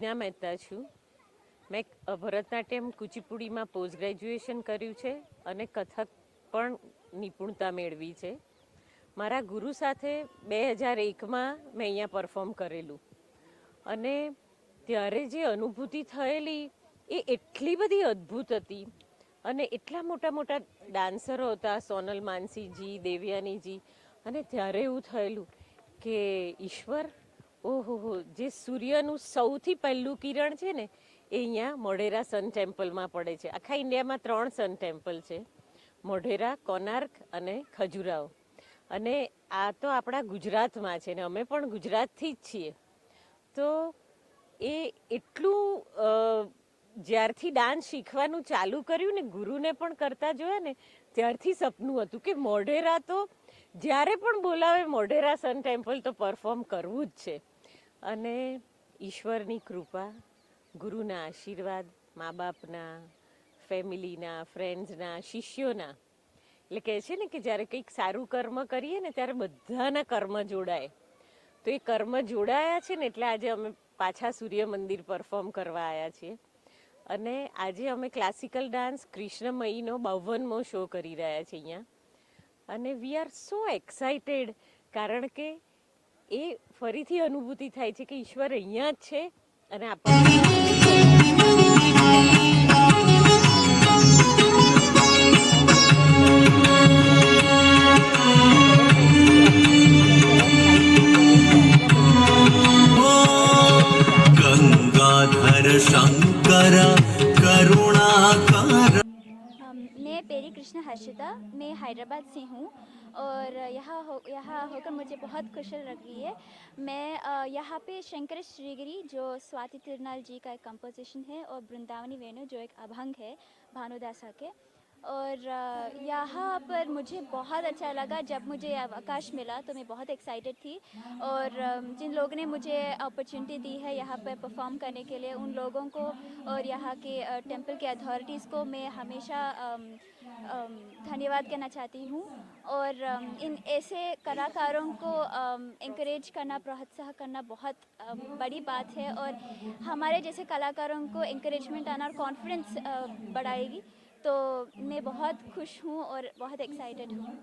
હિના મહેતા છું. મેં Bharatanatyam કુચીપુડીમાં post graduation કર્યું છે અને કથક પણ નિપુણતા મેળવી છે. મારા ગુરુ સાથે 2001માં મેં અહીંયા પરફોર્મ કરેલું અને ત્યારે જે અનુભૂતિ થયેલી એ એટલી બધી અદ્ભુત હતી અને એટલા મોટા મોટા ડાન્સરો હતા, સોનલ માનસીજી, દેવયાનીજી, અને ત્યારે એવું થયેલું કે ઈશ્વર, ઓહો, જે સૂર્યનું સૌથી પહેલું કિરણ છે ને એ અહીંયા મોઢેરા સન ટેમ્પલમાં પડે છે. આખા ઇન્ડિયામાં 3 સન ટેમ્પલ છે, મોઢેરા, કોનાર્ક અને ખજુરાહો. અને આ તો આપણા ગુજરાતમાં છે ને અમે પણ ગુજરાતથી જ છીએ. તો એ એટલું જ્યારથી ડાન્સ શીખવાનું ચાલુ કર્યું ને, ગુરુને પણ કરતા જોયા ને, ત્યારથી સપનું હતું કે મોઢેરા તો જ્યારે પણ બોલાવે મોઢેરા સન ટેમ્પલ તો પરફોર્મ કરવું જ છે. અને ઈશ્વરની કૃપા, ગુરુના આશીર્વાદ, મા બાપના, ફેમિલીના, ફ્રેન્ડ્સના, શિષ્યોના, એટલે કહે છે ને કે જ્યારે કંઈક સારું કર્મ કરીએ ને ત્યારે બધાના કર્મ જોડાય. તો એ કર્મ જોડાયા છે ને એટલે આજે અમે પાછા સૂર્ય મંદિર પરફોર્મ કરવા આવ્યા છીએ. અને આજે અમે ક્લાસિકલ ડાન્સ કૃષ્ણમયીનો 52મો શો કરી રહ્યા છીએ અહીંયા. અને વી આર સો એક્સાઇટેડ, કારણ કે એ ફરીથી અનુભૂતિ થાય છે કે ઈશ્વર અહીંયા જ છે અને गंगाधर शंकर करुणाकर। मैं पेरी कृष्ण हर्षिता, मैं हैदराबाद से हूँ और यहाँ होकर मुझे बहुत खुशी लग रही है। मैं यहाँ पे शंकर श्रीगिरी जो स्वाति तिरुनाल जी का एक कंपोजिशन है और वृंदावनी वेणु जो एक अभंग है भानुदासा के, और यहाँ पर मुझे बहुत अच्छा लगा। जब मुझे अवकाश मिला तो मैं बहुत एक्साइटेड थी और जिन लोगों ने मुझे अपॉर्चुनिटी दी है यहाँ पर परफॉर्म करने के लिए, उन लोगों को और यहाँ के टेंपल के अथॉरिटीज़ को मैं हमेशा धन्यवाद कहना चाहती हूँ। और इन ऐसे कलाकारों को इंकरेज करना, प्रोत्साहन करना बहुत बड़ी बात है और हमारे जैसे कलाकारों को इंकरेजमेंट आना और कॉन्फिडेंस बढ़ाएगी। तो मैं बहुत खुश हूँ और बहुत एक्साइटेड हूँ।